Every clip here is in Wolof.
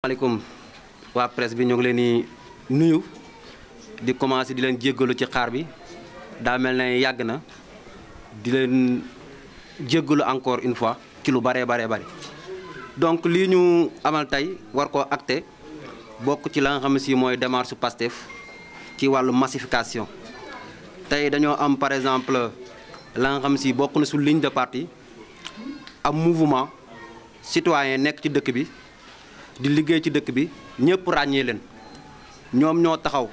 Assalamualaikum waa presse bi ñu ngi leen di nuyu di commencer di leen jéggalu ci xaar bi daa mel ne yàgg na di leen jéggalu encore une fois ci lu bare donc lii ñu amal tey war koo acté bokk ci la nga xam si mooy démarche Pastef ci wàllu massification tey dañoo am par exemple la nga xam si bokk na su ligne de parti am mouvement citoyen nekk ci dëkk bi di liggéey ci dëkk bi ñëpp ràññee leen ñoom ñoo taxaw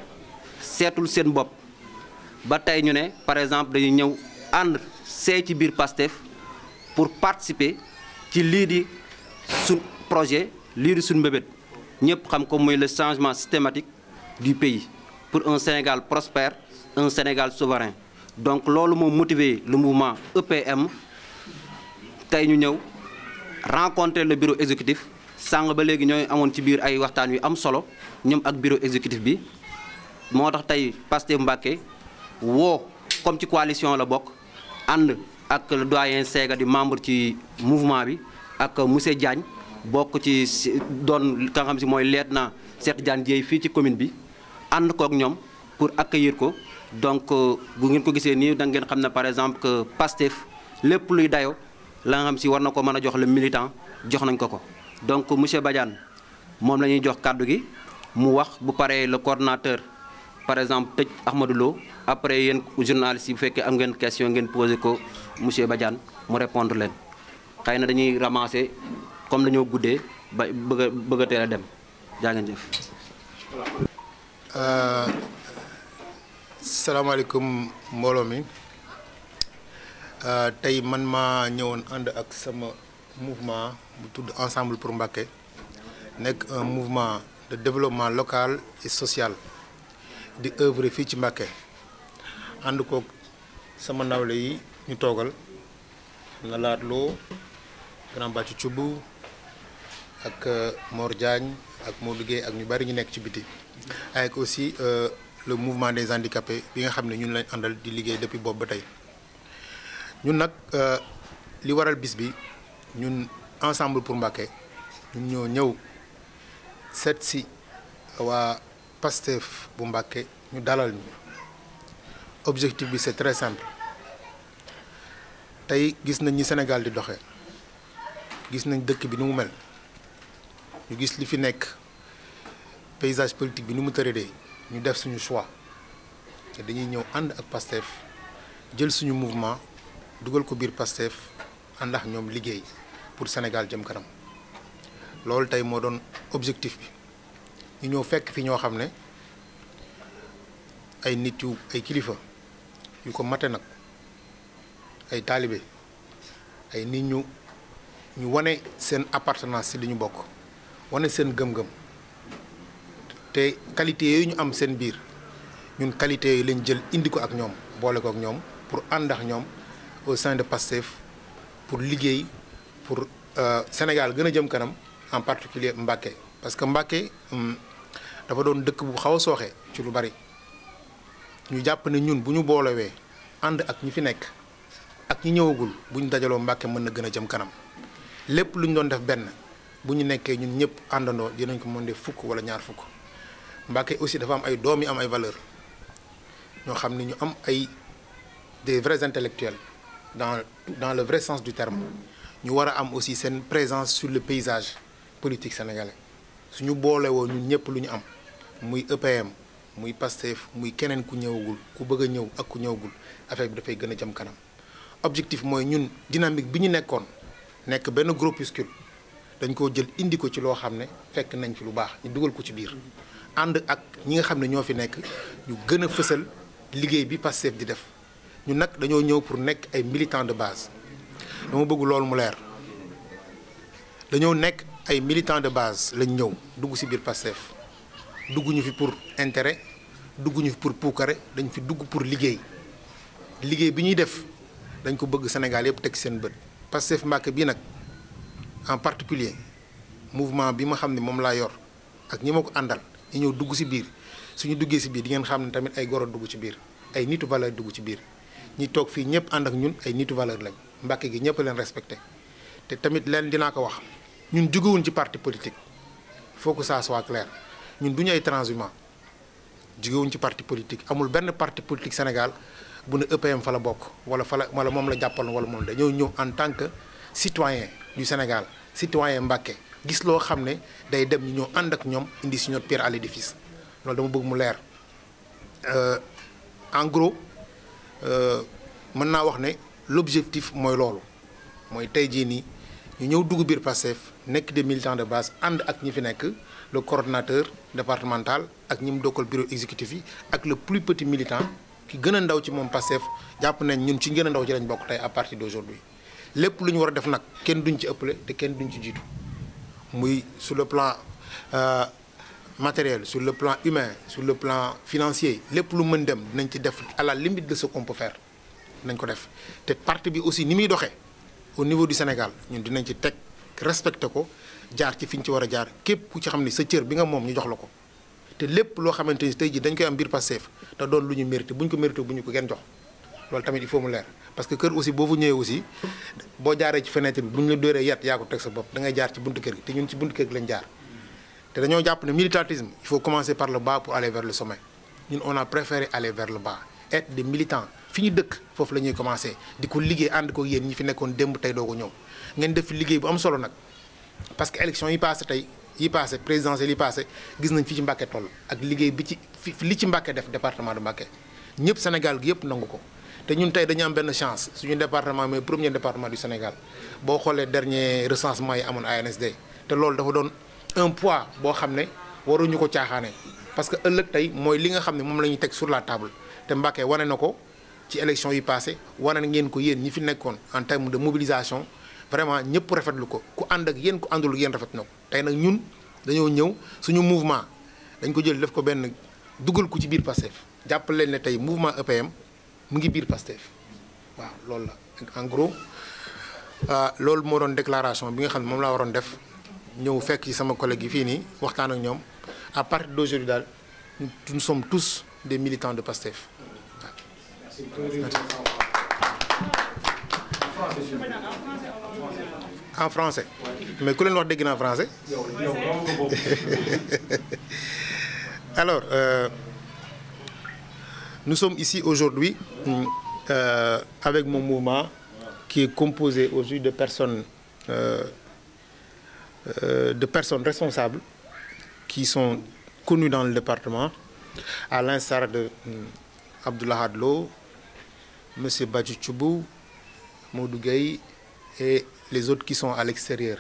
seetul seen bopp ba tey ñu ne par exemple dañuy ñëw ànd see ci biir Pastef pour participer ci lii di suñ projet lii di suñ mbébét ñëpp xam ko muy le changement systématique du pays pour un Sénégal prospère un Sénégal souverain donc loolu moo motivé le mouvement EPM tey ñu ñëw rencontrer le bureau exécutif sàng ba léegi ñooy amoon ci biir ay waxtaan yu am solo ñoom ak bureau exécutif bi moo tax tey Pastef Mbacké woo comme ci coalition la bokk ànd ak le doyen Sega di membre ci mouvement bi ak monsieur Diagne bokk ci doon ka nga xam si mooy lieutenant Cheikh Diagne Dièye fii ci commune bi ànd kook ñoom pour accueillir ko donc bu ngeen ko gisee nii da ngeen xam ne par exemple que Pastef lépp luy dayo la nga xam si war na ko mën a jox le militant jox nañ ko ko donc monsieur Badiane moom la ñuy jox kàddu gi mu wax bu paree le coordonnateur par exemple tëj Ahmadou Lo après yéen journaliste yi bu fekkee am ngeen question ngeen posé ko monsieur Badiane mu répondre leen xëy na dañuy ramasser comme dañoo guddee ba bëgg a teel a dem jaa ngeen jëf. salaamaaleykum mbooloo mi tey man maa ñëwoon ànd ak sama mouvement bu tudd Ensemble pour Mbacké nekk un mouvement de développement local et social di œuvrer fii ci Mbacké ànd koog sama nawle yi ñu toogal nga laat loo Grand Bàcci Thioub ak Mor Diagne ak Modou Gueye ak ñu bari ñu nekk ci biti avec aussi le mouvement des handicapés bi nga xam ne ñun lañ àndal di liggéey depuis boobu ba tey ñun nag li waral bis bi ñun Ensemble pour Mbacké ñun ñoo ñëw seet si waa Pastef bu Mbacké ñu dalal ñu objectif bi c'est très simple tey gis nañ ñi Sénégal di doxee gis nañ dëkk bi ni mu mel ñu gis li fi nekk paysage politique bi ni mu tëradee ñu def suñu choix te dañuy ñëw ànd ak Pastef jël suñu mouvement dugal ko biir Pastef ànd ak ñoom liggéey pour Sénégal jëm kanam loolu tey moo doon objectif bi ñu ñëw fekk fi ñoo xam ne ay nit yu ay kilifa yu ko mate nag ay taalibe ay nit ñu wane seen appartenance ci li ñu bokk wane seen gëm-gëm te qualité yooyu ñu am seen biir ñun qualité yooyu lañ jël indi ko ak ñoom boole ko ak ñoom pour ànd ak ñoom au sein de Pastef pour liggéey pour Sénégal gën a jëm kanam en particulier Mbacké parce que Mbacké dafa doon dëkk bu xaw a sooxe ci lu bari ñu jàpp ne ñun bu ñu boolewee ànd ak ñi fi nekk ak ñi ñëwagul bu ñu dajaloo Mbacké mën na gën a jëm kanam lépp lu ñu doon def benn bu ñu nekkee ñun ñëpp àndandoo dinañ ko mën def fukk wala ñaar fukk Mbacké aussi dafa am ay doom yi am ay valeur ñoo xam ne ñu am ay des vrais intellectuels dans le vrai sens du terme ñu war a am aussi seen présence sur le paysage politique sénégalais suñu boolewoo ñun ñëpp lu ñu am muy EPM muy Pastef muy keneen ku ñëwagul ku bëgg a ñëw ak ku ñëwagul affaire bi dafay gën a jëm kanam objectif mooy ñun dynamique bi ñu nekkoon nekk benn groupuscule dañ koo jël indi ko ci loo xam ne fekk nañ fi lu baax ñu dugal ko ci biir ànd ak ñi nga xam ne ñoo fi nekk ñu gën a fësal liggéey bi Pastef di def ñun nag dañoo ñëw pour nekk ay militants de base dama bëgg loolu mu leer dañoo nekk ay militants de base lañ ñëw dugg ci biir Pastef dugguñu fi pour intérêt dugguñu fi pour puukare dañ fi dugg pour liggéey liggéey bi ñuy def dañ ko bëgg Sénégal yëpp teg seen bët Pastef Mbacké bii nag en particulier mouvement bi ma xam ne moom laa yor ak ñi ma ko àndal ñu ñëw dugg ci biir suñu duggee ci biir di ngeen xam ne tamit ay goro dugg ci biir ay nitu valeur dugg ci biir ñi toog fii ñëpp ànd ak ñun ay nitu valeur lañ Mbacké gi ñëpp leen respecté te tamit leen dinaa ko wax ñun jógewuñ ci parti politique il faut que ça soit clair ñun du ñu ay transhumants jigéewuñ ci parti politique amul benn parti politique Sénégal bu ne EPM fa la bokk wala moom la jàppal wala moom dañoo ñëw en tant que citoyen du Sénégal citoyen Mbacké gis loo xam ne day dem ñu ñëw ànd ak ñoom indi si notre pierre à l'édifice loolu dama bëgg mu leer en gros mën naa wax ne l'objectif mooy loolu mooy tey jii nii ñu ñëw dugg biir Pastef nekk des militants de base ànd ak ñi fi nekk le coordonnateur départemental ak ñi mu dokkal bureau exécutif yi ak le plus petit militant ki gën a ndaw ci moom Pastef jàpp nañ ñun ci gën a ndaw ci lañ bokk tey à partir d'aujourd'hui lépp lu ñu war a def nag kenn duñ ci ëppale te kenn duñ ci jiitu muy sur le plan matériel sur le plan humain sur le plan financier lépp lu mën dem dinañ ci def à la limite de ce qu'on peut faire nañ ko def te parti bi aussi ni muy doxee au niveau du Sénégal ñun dinañ ci teg respecté ko jaar ci fi ñu ci war a jaar képp ku ci xam ni sa cër bi nga moom ñu jox la ko te lépp loo xamante ni tey jii dañ koy am biir Pastef te doon lu ñu mérité bu ñu ko mérité bu ñu ko kenn jox loolu tamit il faut mu leer parce que kër aussi boo fa ñëwee aussi boo jaaree ci fenêtre bi bu ñu la dóoree yat yaa ko teg sa bopp da ngay jaar ci buntu kër gi te ñun ci buntu kër gi lañ jaar te dañoo jàpp ne militantisme il faut commencer par le bas pour aller vers le sommet ñun on a préféré aller vers le bas être des militants fi ñu dëkk foofu la ñuy commencer di ko liggéey ànd ko yéen ñi fi nekkoon démb tey doo ko ñëw ngeen def liggéey bu am solo nag parce que élection yi passé tey yi passé présidentielle yi passé gis nañ fi ci Mbacké toll ak liggéey bi ci li ci Mbacké def département de Mbacké ñëpp Sénégal gi yëpp nangu ko te ñun tey dañu am benn chance suñu département mais premier département du Sénégal boo xoolee dernier recensement yi amoon ANSD te loolu dafa doon un poids boo xam ne waruñu ko caaxaane parce que ëllëg tey mooy li nga xam ne moom la ñuy teg sur la table te Mbacké wane na ko ci élection yi passé wane na ngeen ko yéen ñi fi nekkoon en terme de mobilisation vraiment ñëpp rafetlu ko ku ànd ak yéen ku àndul yéen rafet na ko tey nag ñun dañoo ñëw suñu mouvement dañ ko jël def ko benn dugal ko ci biir Pastef jàppale leen ne tey mouvement EPM mu ngi biir Pastef waaw loolu la en gros loolu moo doon déclaration bi nga xam ne moom laa waroon def ñëw fekk ci sama collègue yi fii nii waxtaan ak ñoom à partir d'aujourd'hui daal nous sommes tous des militants de Pastef en français mais ku leen wax dégg naa français alors nous sommes ici aujourd'hui avec mon mouvement qui est composé aujourd'hui de personnes responsables qui sont connues dans le département à l'instar de Abdoulaye Hadlo, Monsieur Badji Choubou, Modou Gueye et les autres qui sont à l'extérieur.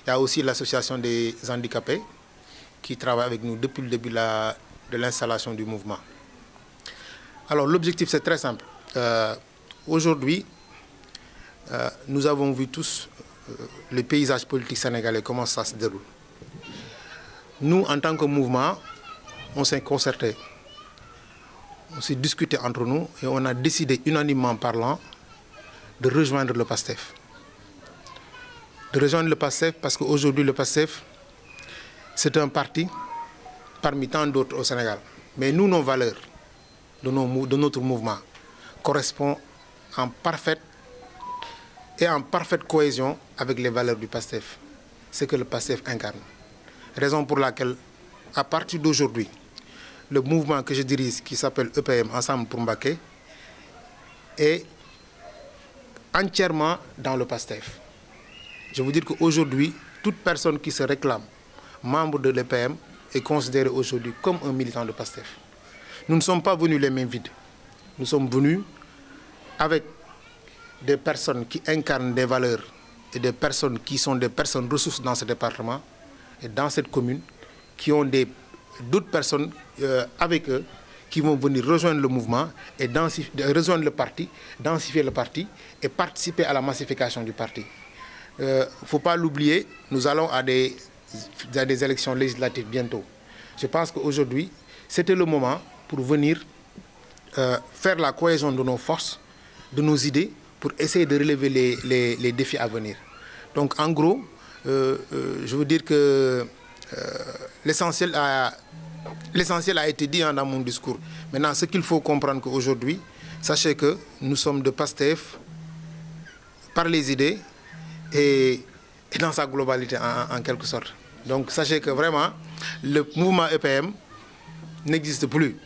Il y a aussi l'association des handicapés qui travaille avec nous depuis le début de l'installation du mouvement. Alors l'objectif c'est très simple. Aujourd'hui, nous avons vu tous le paysage politique sénégalais, comment ça se déroule. Nous, en tant que mouvement, on s'est concerté, on s'est discuté entre nous et on a décidé unanimement parlant de rejoindre le PASTEF. De rejoindre le PASTEF parce qu'aujourd'hui le PASTEF, c'est un parti parmi tant d'autres au Sénégal. Mais nous, nos valeurs de notre mouvement correspondent en parfaite cohésion avec les valeurs du PASTEF, ce que le PASTEF incarne. Raison pour laquelle, à partir d'aujourd'hui, le mouvement que je dirige, qui s'appelle EPM, Ensemble pour Mbacké, est entièrement dans le PASTEF. Je veux dire qu'aujourd'hui, toute personne qui se réclame membre de l'EPM est considérée aujourd'hui comme un militant de PASTEF. Nous ne sommes pas venus les mains vides. Nous sommes venus avec des personnes qui incarnent des valeurs et des personnes qui sont des personnes ressources dans ce département et dans cette commune, qui ont d'autres personnes avec eux qui vont venir rejoindre le mouvement et rejoindre le parti, densifier le parti et participer à la massification du parti. Il ne faut pas l'oublier, nous allons à des élections législatives bientôt. Je pense qu'aujourd'hui, c'était le moment pour venir faire la cohésion de nos forces, de nos idées, pour essayer de relever les défis à venir. Donc en gros, je veux dire que l'essentiel a été dit dans mon discours. Maintenant, ce qu'il faut comprendre qu'aujourd'hui, sachez que nous sommes de PASTEF par les idées et dans sa globalité en quelque sorte. Donc sachez que vraiment, le mouvement EPM n'existe plus.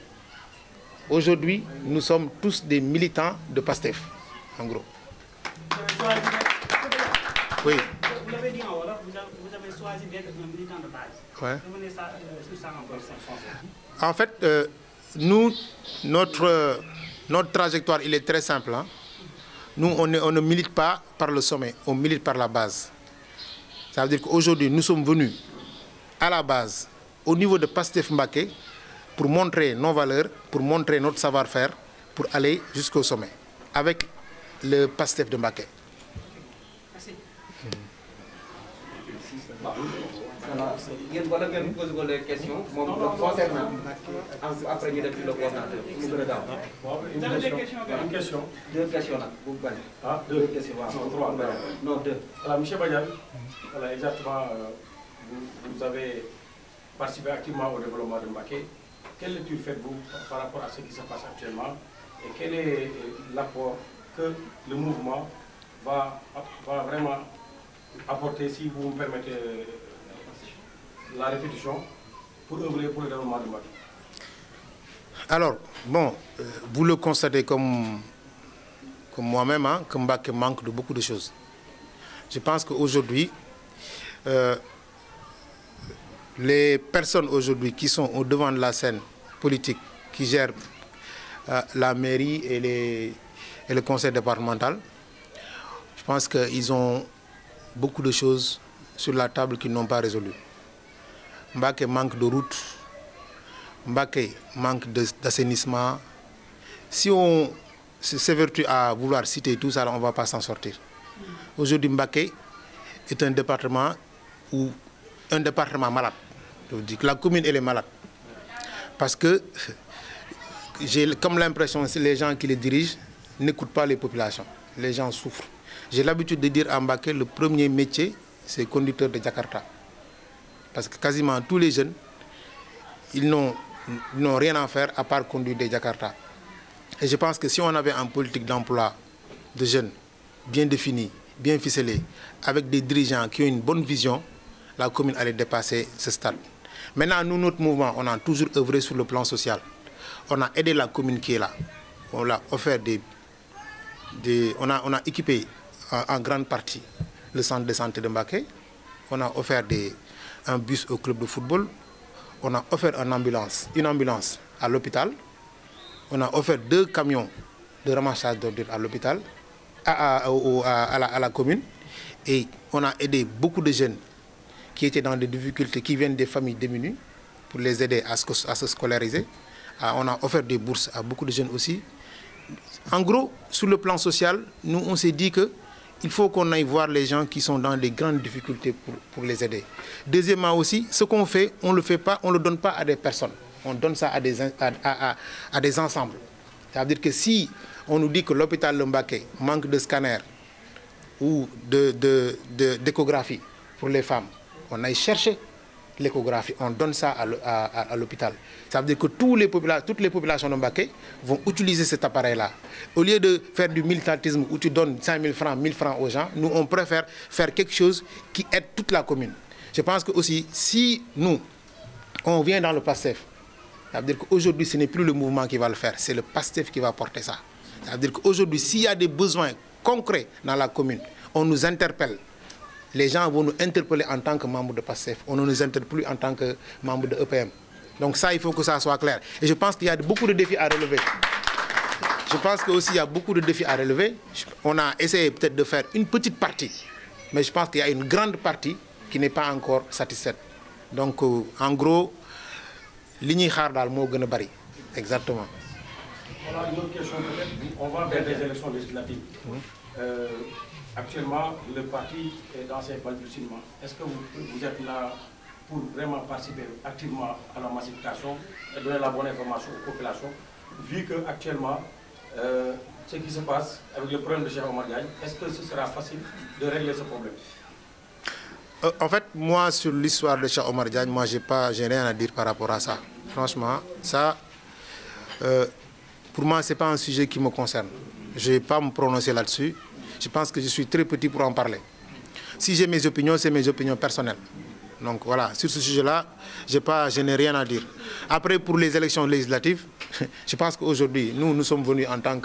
Aujourd'hui, nous sommes tous des militants de PASTEF, en gros. Oui. Vous l'avez dit en Wolof, vous avez choisi d'être un militant de base. Ouais. Revenez sur ça en français. En fait, nous, notre trajectoire, il est très simple. Hein. Nous, on ne milite pas par le sommet, on milite par la base. Ça veut dire qu'aujourd'hui, nous sommes venus à la base, au niveau de PASTEF Mbacké, pour montrer nos valeurs, pour montrer notre savoir-faire, pour aller jusqu'au sommet, avec le PASTEF de Mbacké. Merci. Ngeen wala ngeen posé ko les questions moom concernant après ñu def ci le coordinateur mu gën a gaaw. Vous avez des questions? Une question. Deux questions nag bu bari. Ah, deux questions waaw. Non, trois. Non, deux. Alors, M. Badiane, voilà, exactement, vous avez participé activement au développement de Mbacké. Quelle lecture faites-vous par rapport à ce qui se passe actuellement et quel est l'apport que le mouvement va vraiment apporter, si vous me permettez la répétition, pour œuvrer pour le développement de Mbacké? Alors, bon, vous le constatez comme moi-même, hein, que Mbacké manque de beaucoup de choses. Je pense qu'aujourd'hui, les personnes aujourd'hui qui sont au devant de la scène politique, qui gèrent la mairie et le conseil départemental, je pense qu'ils ont beaucoup de choses sur la table qu'ils n'ont pas résolues. Mbacké manque de routes, Mbacké manque d'assainissement. Si on s'évertue à vouloir citer tout ça, on ne va pas s'en sortir. Aujourd'hui, Mbacké est un département malade. Je vous dis que la commune, elle est malade. Parce que j'ai comme l'impression que les gens qui les dirigent n'écoutent pas les populations. Les gens souffrent. J'ai l'habitude de dire à Mbacké, le premier métier, c'est conducteur de Jakarta. Parce que quasiment tous les jeunes, ils n'ont rien à faire à part conduire des Jakarta. Et je pense que si on avait une politique d'emploi de jeunes bien définie, bien ficelée, avec des dirigeants qui ont une bonne vision, la commune allait dépasser ce stade. Maintenant, nous, notre mouvement, on a toujours œuvré sur le plan social. On a aidé la commune qui est là. On l'a offert on a équipé en grande partie le centre de santé de Mbacké. On a offert un bus au club de football. On a offert une ambulance à l'hôpital. On a offert 2 camions de ramassage d'ordures à l'hôpital, à la commune. Et on a aidé beaucoup de jeunes qui étaient dans des difficultés, qui viennent des familles démunies, pour les aider à se scolariser. On a offert des bourses à beaucoup de jeunes aussi. En gros, sur le plan social, nous, on s'est dit qu'il faut qu'on aille voir les gens qui sont dans des grandes difficultés pour les aider. Deuxièmement aussi, ce qu'on fait, on ne le fait pas, on ne le donne pas à des personnes. On donne ça à des ensembles. Ça veut dire que si on nous dit que l'hôpital de Mbacké manque de scanners ou d'échographie pour les femmes, on aille chercher l'échographie, on donne ça à l'hôpital. Ça veut dire que toutes les populations de Mbacké vont utiliser cet appareil-là. Au lieu de faire du militantisme où tu donnes 5 000 francs, 1 000 francs aux gens, nous, on préfère faire quelque chose qui aide toute la commune. Je pense que aussi, si nous, on vient dans le PASTEF, ça veut dire qu'aujourd'hui, ce n'est plus le mouvement qui va le faire, c'est le PASTEF qui va porter ça. Ça veut dire qu'aujourd'hui, s'il y a des besoins concrets dans la commune, on nous interpelle. Les gens vont nous interpeller en tant que membres de PASTEF. On ne nous interpelle plus en tant que membres de EPM. Donc ça, il faut que ça soit clair. Et je pense qu'il y a beaucoup de défis à relever. Je pense qu'aussi, il y a beaucoup de défis à relever. On a essayé peut-être de faire une petite partie. Mais je pense qu'il y a une grande partie qui n'est pas encore satisfaite. Donc, en gros, l'igni khardal mo gëna bari. Exactement. Voilà une autre question peut-être. On va vers des élections législatives. Actuellement, le parti est dans ses balbutiements. Est-ce que vous êtes là pour vraiment participer activement à la massification et donner la bonne information aux populations, vu qu'actuellement, ce qui se passe avec le problème de Cheikh Omar Diagne, est-ce que ce sera facile de régler ce problème? En fait, moi, sur l'histoire de Cheikh Omar Diagne, moi, j'ai rien à dire par rapport à ça. Franchement, ça, pour moi, ce n'est pas un sujet qui me concerne. Je ne vais pas me prononcer là-dessus. Je pense que je suis très petit pour en parler. Si j'ai mes opinions, c'est mes opinions personnelles. Donc voilà, sur ce sujet-là, je n'ai rien à dire. Après, pour les élections législatives, je pense qu'aujourd'hui, nous sommes venus en tant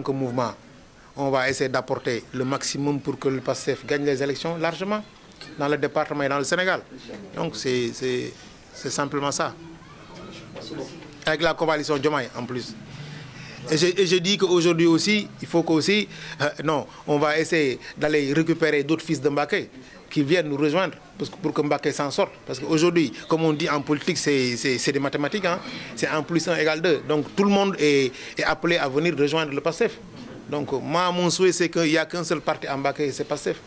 que mouvement. On va essayer d'apporter le maximum pour que le PASTEF gagne les élections largement dans le département et dans le Sénégal. Donc c'est simplement ça. Avec la coalition Diomaye en plus. Et je dis qu'aujourd'hui aussi, il faut qu'aussi, non, on va essayer d'aller récupérer d'autres fils de Mbacké qui viennent nous rejoindre pour que Mbacké s'en sorte. Parce qu'aujourd'hui, comme on dit en politique, c'est des mathématiques, hein? C'est 1 + 1 = 2. Donc tout le monde est appelé à venir rejoindre le PASTEF. Donc moi, mon souhait, c'est qu'il n'y a qu'un seul parti à Mbacké, c'est PASTEF.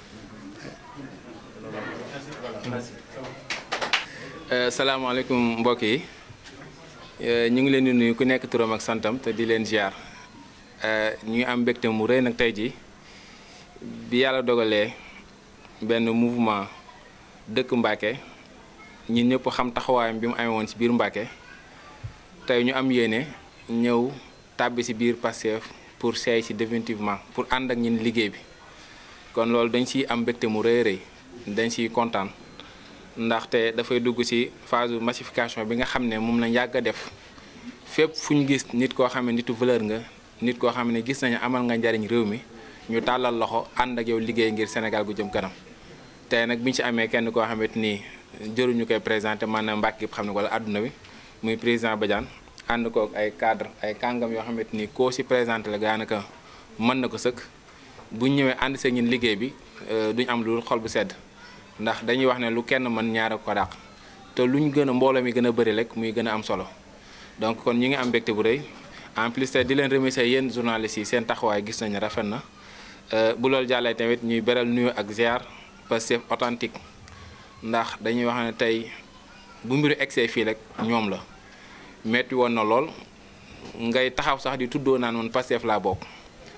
Salam alaikum mbokk yi ñu ngi leen di nuyu ku nekk turam ak santam te di leen ziar ñu ngi am mbégte mu rëy nag tey ji bi yàlla dogalee benn mouvement dëkk Mbacké ñun ñëpp xam taxawaayam bi mu amee woon ci biir Mbacké tey ñu am yéene ñëw tàbbi ci biir Pastef pour seey ci définitivement pour ànd ak ñun liggéey bi kon loolu dañ ciy am mbégte mu rëy rëy dañ ciy kontaan ndaxte dafay dugg ci phase massification bi nga xam ne moom lañ yàgg a def fépp fu ñu gis nit koo xam ne nitu valeur nga nit koo xam ne gis nañu amal nga njariñ réew mi ñu tàllal loxo ànd ak yow liggéey ngir Sénégal gu jëm kanam tey nag bi ñu ci amee kenn koo xamante ni jëruñu koy présenté maanaam Mbacké yëpp xam ne wala àdduna bi muy président Badiane ànd kook ay cadre ay kàngam yoo xamante ni koo ci présenté la daanaka mën na ko sëkk bu ñu ñëwee ànd see ñun liggéey bi duñ am lu xol bu sedd ndax dañuy wax ne lu kenn mën ñaar ko dàq te luñ gën a mbooloo mi gën a bëri rek muy gën a am solo donc kon ñu ngi am mbégte bu rëy en plus te di leen remercier yéen journalistes yi seen taxawaay gis nañu rafet na bu loolu jàllee tamit ñuy beral nuyu ak ziar Pastef authentique ndax dañuy wax ne tey bu mbiru egsee fii rek ñoom la metti woon na lool ngay taxaw sax di tuddoo naan man Pastef laa bokk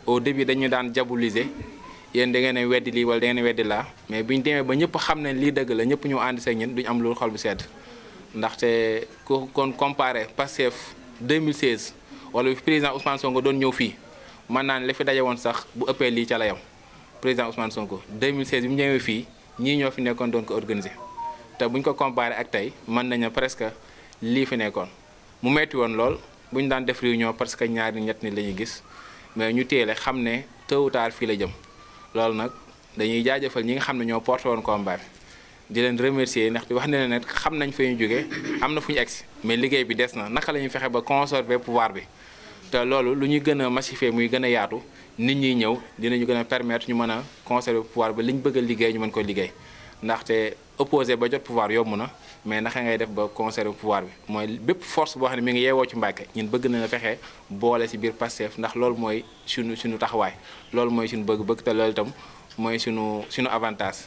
au début dañu daan diaboliser yéen da ngeen a weddi lii wala da ngeen a weddi laa mais biñu demee ba ñëpp xam ne lii dëgg la ñëpp ñu ànd seeg ñun duñu am lu xol bu sedd ndaxte ku kon comparé Pastef 2016 wala président Ousmane Sonko doon ñëw fii mën naa ne la fi daje woon sax bu ëppee lii ca la yam président Ousmane Sonko 2016 bi mu ñëwee fii ñii ñoo fi nekkoon doon ko organiser te buñ ko comparé ak tey mën nañu presque lii fi nekkoon mu metti woon lool bu ñu daan def réunion parce que ñaari ñett ni la ñuy gis mais ñu téele xam ne tôt ou tard fii la jëm loolu nag dañuy jaajëfal ñi nga xam ne ñoo porté woon combat bi di leen remercier ndax di wax ne ne xam nañ fa ñu jógee am na fu ñu egsi mais liggéey bi des na naka la ñuy fexe ba conserver pouvoir bi te loolu lu ñuy gën a massifier muy gën a yaatu nit ñi ñëw dinañu gën a permettre ñu mën a conserver pouvoir ba li ñu bëgg a liggéey ñu mën ko liggéey ndaxte opposé ba jot pouvoir yomb na mais naka ngay def ba conserver pouvoir bi mooy bépp force boo xam ne mi ngi yeewoo ci Mbacké ñun bëgg na fexe boole ci biir Pastef ndax loolu mooy suñu taxawaay loolu mooy suñu bëgg-bëgg te loolu itam mooy suñu avantage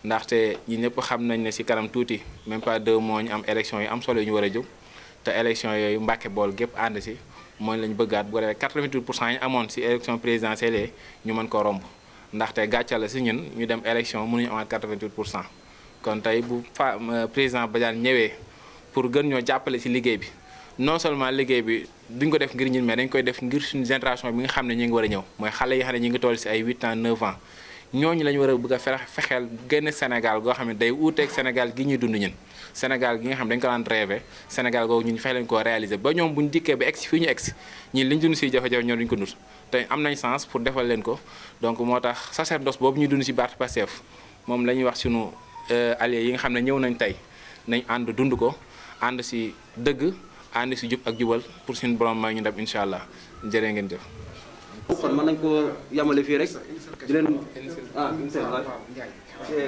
ndaxte ñi ñëpp xam nañ ne ci kanam tuuti même pas 2 mois ñu am élection yu am solo yu ñu war a jóg te élection yooyu Mbacké bool gépp ànd ci mooy lañu bëggaat bu ko defee 88% yi amoon ci élection présidentielle ñu mën ko romb ndaxte gàcce la ci ñun ñu dem élection mënuñu amaat 88%. kon tey bu président Badiane ñëwee pour gën ñoo jàppale ci liggéey bi non seulement liggéey bi duñ ko def ngir ñun mais dañ koy def ngir suñu génération bi nga xam ne ñu ngi war a ñëw mooy xale yi xam ne ñu ngi toll ci ay 8 ans 9 ans ñooñu la ñu war a bëgg a fexeel génn Sénégal goo xam ne day uuteeg Sénégal gi ñuy dund ñun Sénégal gi nga xam ne dañ ko daan rêvé Sénégal googu ñun fexe leen koo réaliser ba ñoom buñu dikkee ba egsi fii ñu egsi ñun liñ dund ci jafe-jafe ñoo duñ ko dund te am nañ chance pour defal leen ko donc moo tax sacerdoce boobu ñu dund ci baat Pastef moom la ñuy wax sunu alliés yi nga xam ne ñëw nañ tey nañ ànd dund ko ànd ci dëgg ànd ci jub ak jubal pour suñu borom may ñu dem incha allah jërë ngeen jëf. kon mën nañ ko yamale fii rek di leen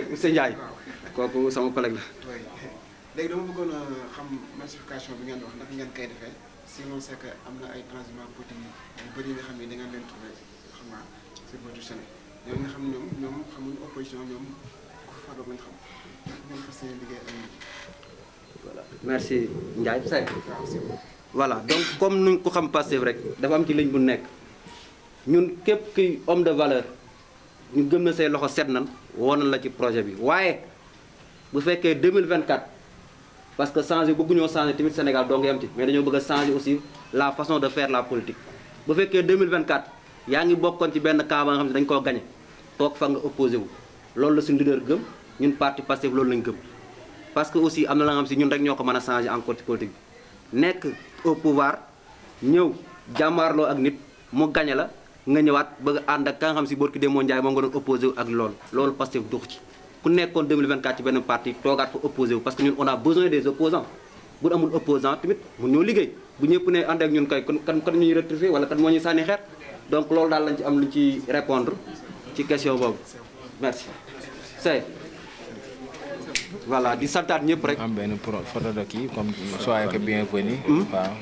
monsieur Ndiaye kooku sama collègue la. léegi dama bëggoon a xam massification bi ngeen wax ndax ngeen koy defee sinon c'est que am na ay transhumants politiques yu bëri yi nga xam ne da ngeen leen trouvé xam naa sur votre chaîne ñoom nga xam ne ñoom xamuñu opposition ñoom ku fadoog lañ xam ngeen fas yéene liggéey ak voilà merci Ndiaye Seck. voilà donc comme nuñ ko xam Pastef rek dafa am ci ligne bu nekk ñun képp ki homme de valeur ñu gëm na say loxo set nan woo nañ la ci projet bi waaye bu fekkee 2024 parce que changer bëgguñoo changer tamit Sénégal doo nga yam ci mais dañoo bëgg a changer aussi la façon de faire la politique bu fekkee 2024 yaa ngi bokkoon ci benn camp ba nga xam ne dañu koo gagné toog fa nga opposé wu loolu la suñu leader gëm ñun parti Pastef loolu lañ gëm parce que aussi am na la nga xam si ñun rek ñoo ko mën a changer encore ci politique bi nekk au pouvoir ñëw jàmmaarloo ak nit mu gañe la nga ñëwaat bëgg ànd ak ka nga xam si Borki Demba Ndiaye moom nga doon opposé wu ak loolu Pastef dox ci ku nekkoon 2024 ci benn parti toogaat fa opposé wu parce que ñun on a besoin des opposants bu amul opposant tamit mun ñoo liggéey bu ñëpp ne ànd ak ñun kay kan ñuy rectifier wala kan moo ñuy sànni xeer donc loolu daal lañ ci am lu ci répondre ci question boobu merci c'est voilà di santaat ñëpp rek am benn photo de kii comme soyez que bienvenue waaw